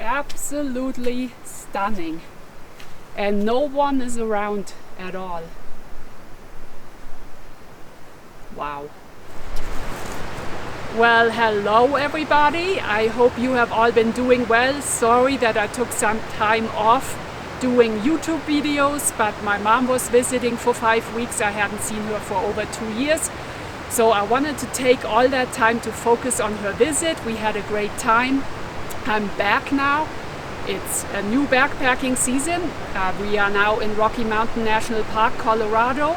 absolutely stunning. And no one is around at all. Wow. Well, hello everybody. I hope you have all been doing well. Sorry that I took some time off doing YouTube videos, but my mom was visiting for 5 weeks. I hadn't seen her for over 2 years. So I wanted to take all that time to focus on her visit. We had a great time. I'm back now. It's a new backpacking season. We are now in Rocky Mountain National Park, Colorado.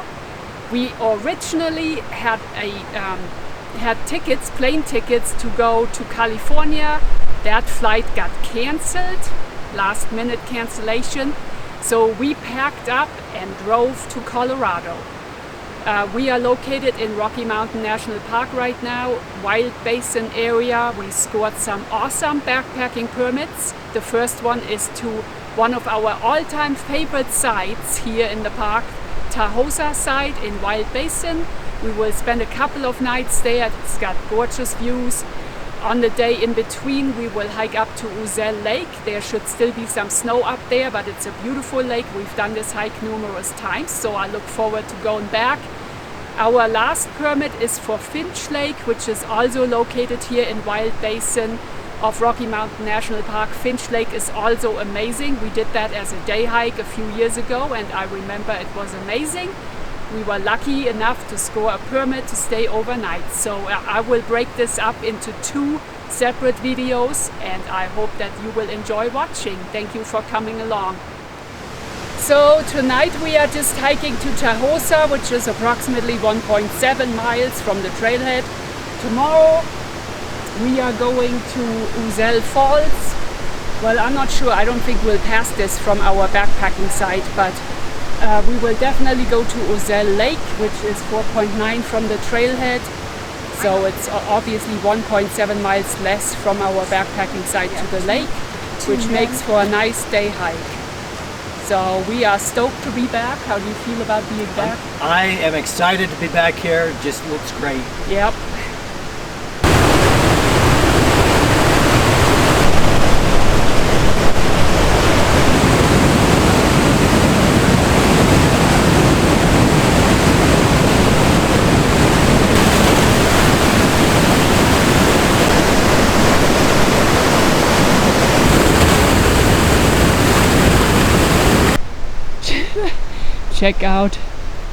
We originally had plane tickets to go to California. That flight got canceled, last minute cancellation. So we packed up and drove to Colorado. We are located in Rocky Mountain National Park right now, Wild Basin area. We scored some awesome backpacking permits. The first one is to one of our all-time favorite sites here in the park, Tahoe site in Wild Basin. We will spend a couple of nights there. It's got gorgeous views. On the day in between, we will hike up to Ouzel Lake. There should still be some snow up there, but it's a beautiful lake. We've done this hike numerous times, so I look forward to going back. Our last permit is for Finch Lake, which is also located here in Wild Basin of Rocky Mountain National Park. Finch Lake is also amazing. We did that as a day hike a few years ago, and I remember it was amazing. We were lucky enough to score a permit to stay overnight. So I will break this up into 2 separate videos, and I hope that you will enjoy watching. Thank you for coming along. So tonight we are just hiking to Tahoe, which is approximately 1.7 miles from the trailhead. Tomorrow we are going to Ouzel Falls. Well, I'm not sure. I don't think we'll pass this from our backpacking site, but we will definitely go to Ouzel Lake, which is 4.9 from the trailhead. So it's obviously 1.7 miles less from our backpacking site to the lake, which makes for a nice day hike. So we are stoked to be back. How do you feel about being back? I am excited to be back here. It just looks great. Yep. Check out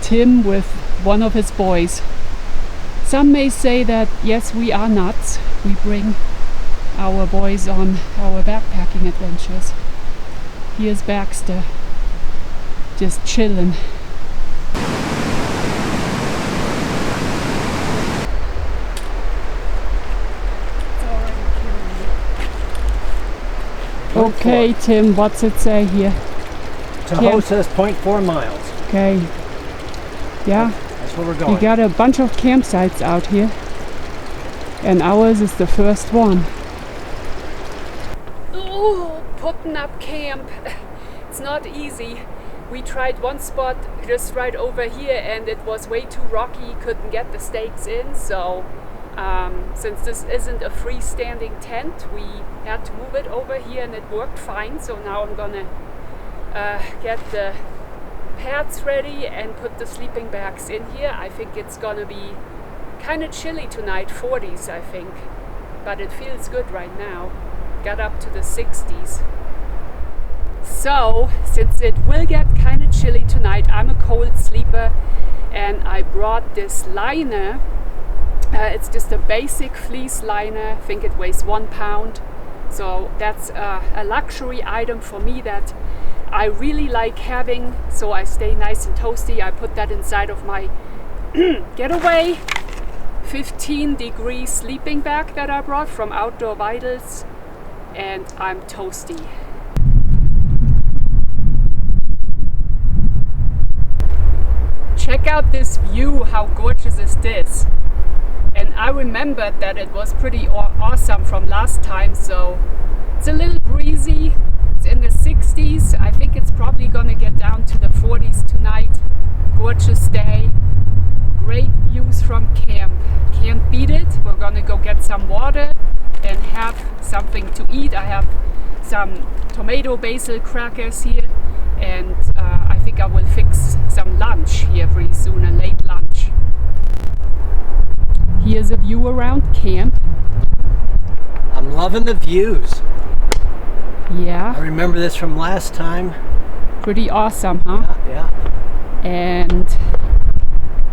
Tim with one of his boys. Some may say that yes, we are nuts. We bring our boys on our backpacking adventures. Here's Baxter, just chilling. Okay, Tim, what's it say here? Tahoe says 0.4 miles. Okay. Yeah. That's where we're going. We got a bunch of campsites out here, and ours is the first one. Oh, putting up camp. It's not easy. We tried one spot just right over here, and it was way too rocky. Couldn't get the stakes in, so since this isn't a freestanding tent, we had to move it over here, and it worked fine. So now I'm gonna get the pads ready and put the sleeping bags in here. I think it's gonna be kind of chilly tonight, 40s I think, but it feels good right now. Got up to the 60s. So since it will get kind of chilly tonight, I'm a cold sleeper, and I brought this liner. It's just a basic fleece liner. I think it weighs 1 pound. So that's a luxury item for me that I really like having, so I stay nice and toasty. I put that inside of my Getaway 15-degree sleeping bag that I brought from Outdoor Vitals, and I'm toasty. Check out this view. How gorgeous is this? And I remembered that it was pretty awesome from last time, so it's a little breezy. It's in the 60s. I think it's probably gonna get down to the 40s tonight. Gorgeous day. Great views from camp. Can't beat it. We're gonna go get some water and have something to eat. I have some tomato basil crackers here, and I think I will fix some lunch here pretty soon, a late lunch. Here's a view around camp. I'm loving the views. I Yeah, remember this from last time. pretty awesome, huh? Yeah. And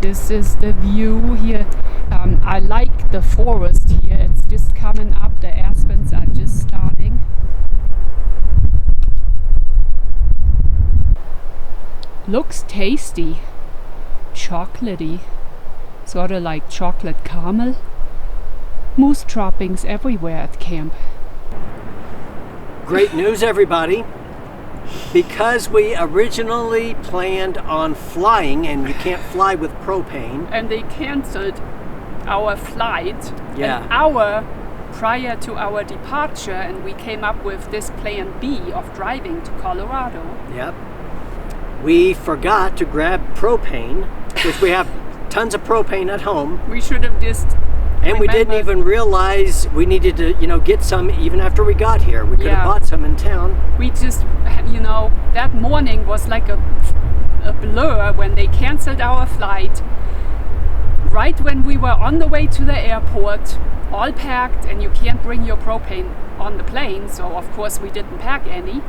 this is the view here. I like the forest here. It's just coming up. The aspens are just starting. Looks tasty. Chocolatey. Sort of like chocolate caramel. Moose droppings everywhere at camp. Great news, everybody. Because we originally planned on flying, and you can't fly with propane. And they cancelled our flight Yeah. an hour prior to our departure, and we came up with this plan B of driving to Colorado. Yep. We forgot to grab propane, which we have tons of propane at home, We should have just and we didn't remembered- even realize we needed to, get some even after we got here. We could have Yeah. bought some in town. We just, that morning was like a blur when they cancelled our flight. Right when we were on the way to the airport, all packed, and you can't bring your propane on the plane, so of course we didn't pack any.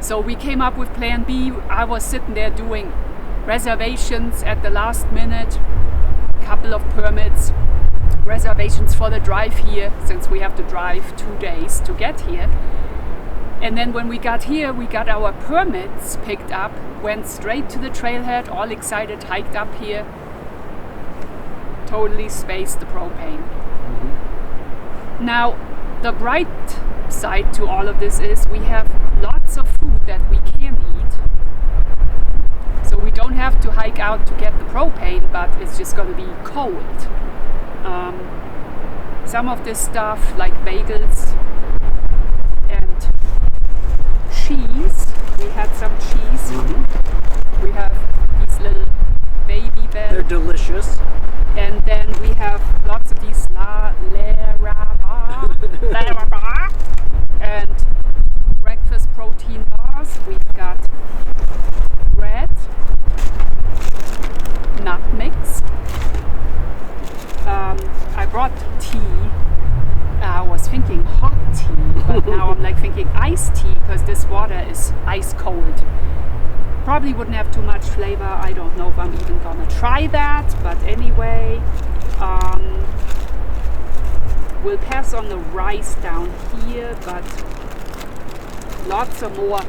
So we came up with plan B. I was sitting there doing reservations at the last minute, couple of permits, reservations for the drive here, since we have to drive 2 days to get here. And then when we got here, we got our permits picked up, went straight to the trailhead, all excited, hiked up here, totally spaced the propane. Now, the bright side to all of this is we have lots of food that we can eat. So we don't have to hike out to get the propane, but it's just going to be cold. Some of this stuff, like bagels and cheese, we had some cheese. We have these little baby They're bell, delicious. and then we have lots of these laraba and breakfast protein bars. We've got bread, nut mix. I brought tea. I was thinking hot tea, but now I'm like thinking iced tea because this water is ice cold. Probably wouldn't have too much flavor. I don't know if I'm even gonna try that, but anyway, we'll pass on the rice down here, but lots of more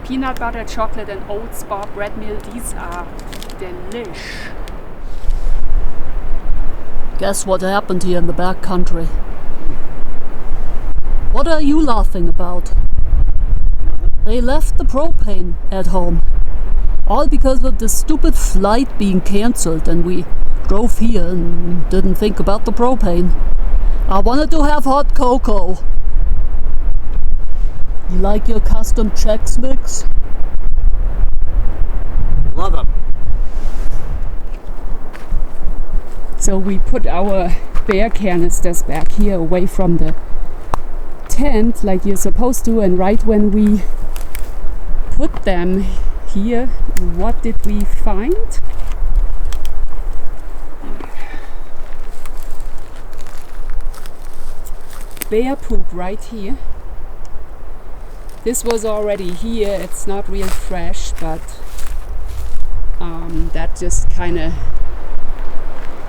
peanut butter, chocolate, and oats bar bread meal. These are delish. Guess what happened here in the back country? What are you laughing about? They left the propane at home. All because of the stupid flight being cancelled, and we drove here and didn't think about the propane. I wanted to have hot cocoa. You like your custom Chex Mix? Love them. So we put our beer canisters back here away from the tent like you're supposed to, and right when we put them here, what did we find? Bear poop right here. This was already here. It's not real fresh, but that just kind of...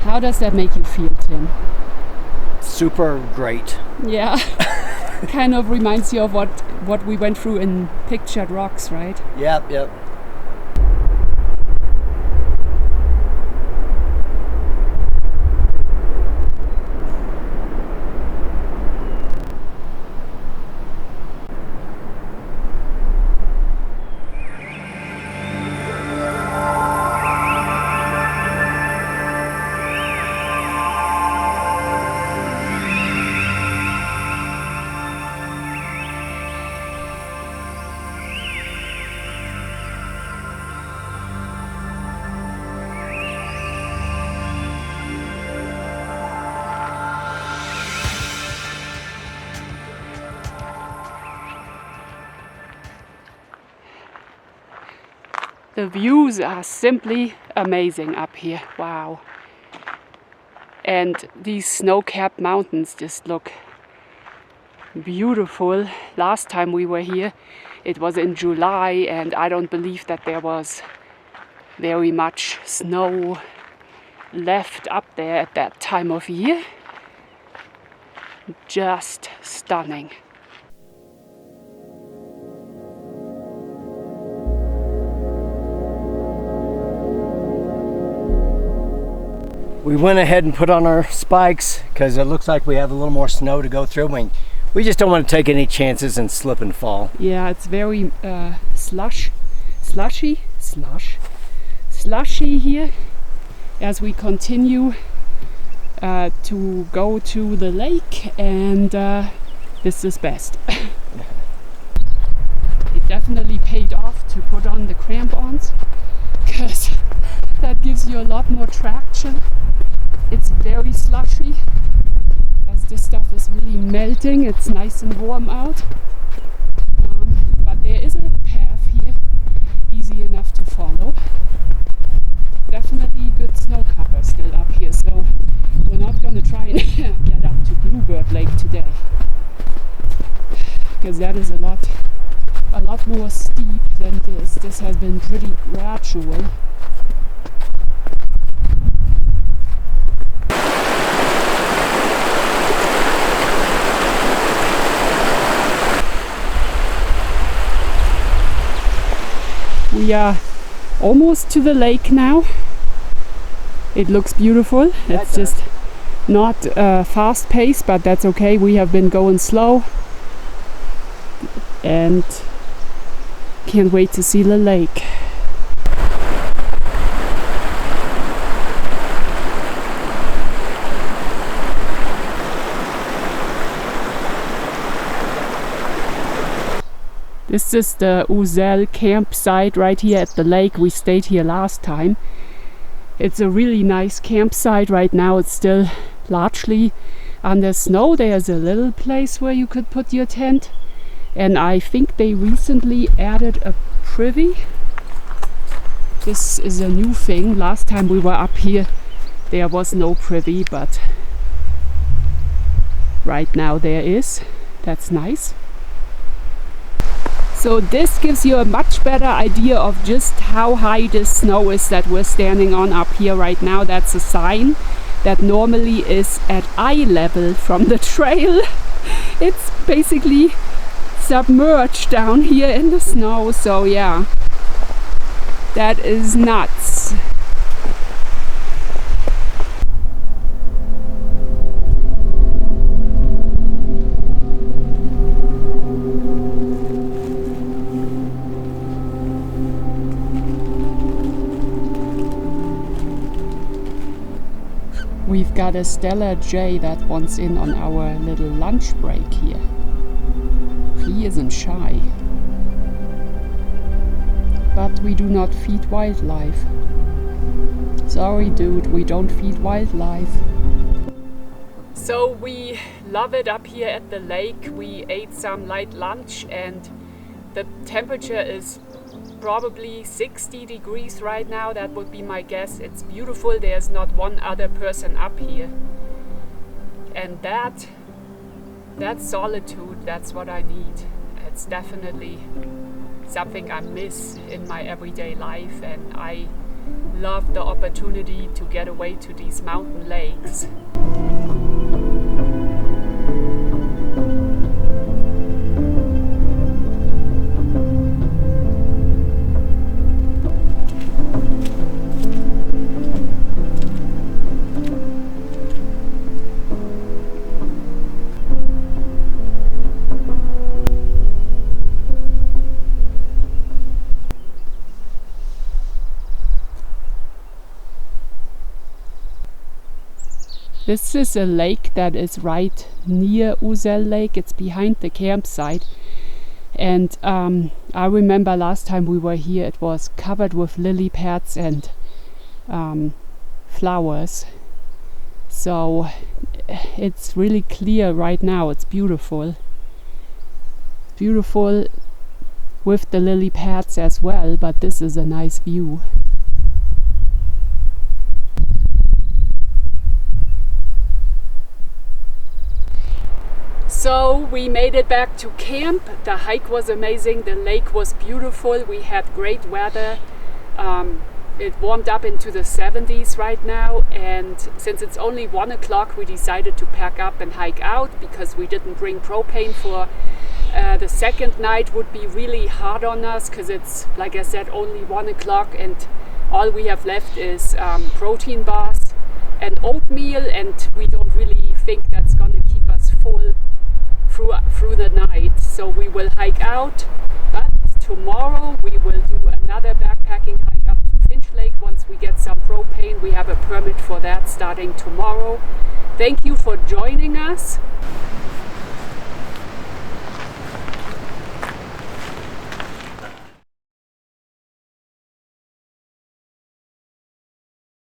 How does that make you feel, Tim? Super great. Yeah. Kind of reminds you of what we went through in Pictured Rocks, right? Yep. The views are simply amazing up here. Wow. And these snow-capped mountains just look beautiful. Last time we were here, it was in July, and I don't believe that there was very much snow left up there at that time of year. Just stunning. We went ahead and put on our spikes because it looks like we have a little more snow to go through. We just don't want to take any chances and slip and fall. Yeah, it's very slushy here as we continue to go to the lake, and this is best. It definitely paid off to put on the crampons because that gives you a lot more traction. It's very slushy as this stuff is really melting. It's nice and warm out, but there is a path here, easy enough to follow. Definitely good snow cover still up here, so we're not going to try and get up to Bluebird Lake today because that is a lot more steep than this. This has been pretty gradual. We are almost to the lake now. It looks beautiful. It's just not fast paced, but that's okay. We have been going slow and can't wait to see the lake. This is the Ouzel campsite right here at the lake. We stayed here last time. It's a really nice campsite. Right now it's still largely under snow. There's a little place where you could put your tent. And I think they recently added a privy. This is a new thing. Last time we were up here there was no privy, but right now there is. That's nice. So this gives you a much better idea of just how high this snow is that we're standing on up here right now. That's a sign that normally is at eye level from the trail. It's basically submerged down here in the snow, so yeah, that is nuts. We've got a Stella Jay that wants in on our little lunch break here. He isn't shy. But we do not feed wildlife. Sorry dude, we don't feed wildlife. So we love it up here at the lake. We ate some light lunch and the temperature is probably 60 degrees right now. That would be my guess. It's beautiful. There's not one other person up here. And that solitude, that's what I need. It's definitely something I miss in my everyday life, and I love the opportunity to get away to these mountain lakes. This is a lake that is right near Ouzel Lake. It's behind the campsite. And I remember last time we were here, it was covered with lily pads and flowers. So it's really clear right now. It's beautiful. Beautiful with the lily pads as well, but this is a nice view. So we made it back to camp. The hike was amazing, the lake was beautiful, we had great weather. It warmed up into the 70s right now, and since it's only 1 o'clock we decided to pack up and hike out because we didn't bring propane for the second night. Would be really hard on us because it's, like I said, only 1 o'clock and all we have left is protein bars and oatmeal, and we don't really think that's gonna keep us full through the night. So we will hike out, but tomorrow we will do another backpacking hike up to Finch Lake once we get some propane. We have a permit for that starting tomorrow. Thank you for joining us.